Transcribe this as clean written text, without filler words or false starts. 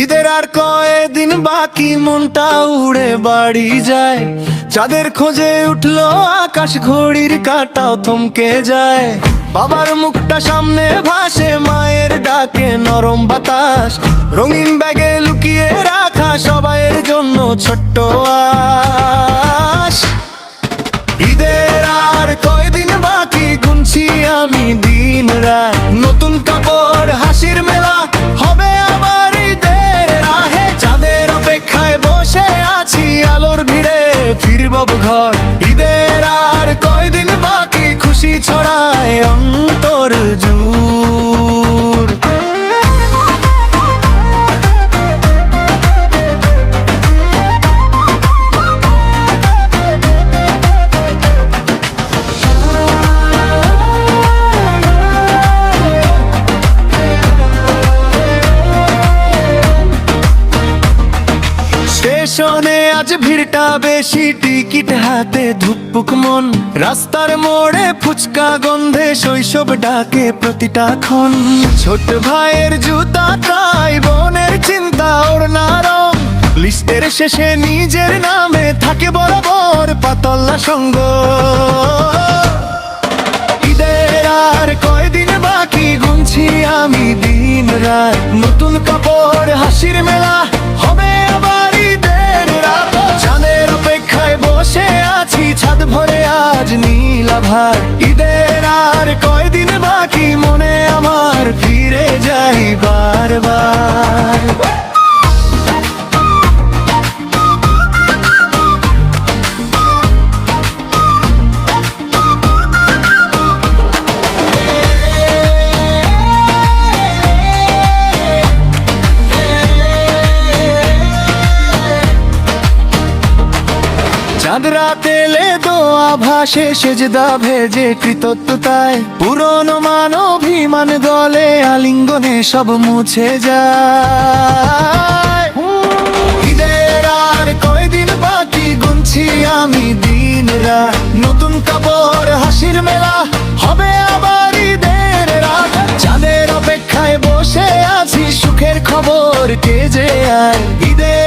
ঈদের আর কয়েকদিন বাকি, মনটা উড়ে বাড়ি যায়। চাঁদের খোঁজে উঠলো আকাশ, ঘড়ির কাঁটাও থমকে যায়। বাবার মুখটা সামনে ভাসে, মায়ের ডাকে নরম বাতাস। রঙিন ব্যাগে লুকিয়ে রাখা সবাইয়ের জন্য ছোট্ট আশ। ঈদের আর কয়দিন বাকি, গুনছি আমি দিন রাত। নতুন কাপড়, হাসির মেলা, হবে আবার ঈদের রাহে। চাঁদের অপেক্ষায় বসে আছি, আলোর ভিড়ে ফিরব ঘর। ঈদের আর কয়দিন বাকি, খুশি ছড়ায় অন্তর জুড়। স্টেশনে আজ ভিড়টা বেশি, টিকিট হাতে ধুকপুক মন। রাস্তার মোড়ে ফুচকা গন্ধে শৈশব ডাকে প্রতিটা ক্ষণ। ছোট ভাইয়ের জুতা তাই, বোনের চিন্তা ওড়না রং। লিস্টের শেষে নিজের নামে থাকে বরাবর পাতলা সঙ্গ। ঈদের আর কয়দিন বাকি, গুনছি আমি দিন রাত। নতুন কাপড়, হাসির মেলা, হবে আবার ঈদের রাত। চাঁদের অপেক্ষায় বসে আছি, ছাদ ভরে আজ নীল আভার। ঈদের আর কয়দিন বাকি, মনে আমার ফিরে যাই বারবার। চাঁদ রাত এলে দোয়া ভাসে, সেজদা ভেজে কৃতজ্ঞতায়। পুরনো মান অভিমান গলে, আলিঙ্গনে সব মুছে যায়। ঈদের আর কয়দিন বাকি, গুনছি আমি দিন রাত। নতুন কাপড়, হাসির মেলা, হবে আবার ঈদের রাত। চাঁদের অপেক্ষায় বসে আছি, সুখের খবর কে যে আর। ঈদের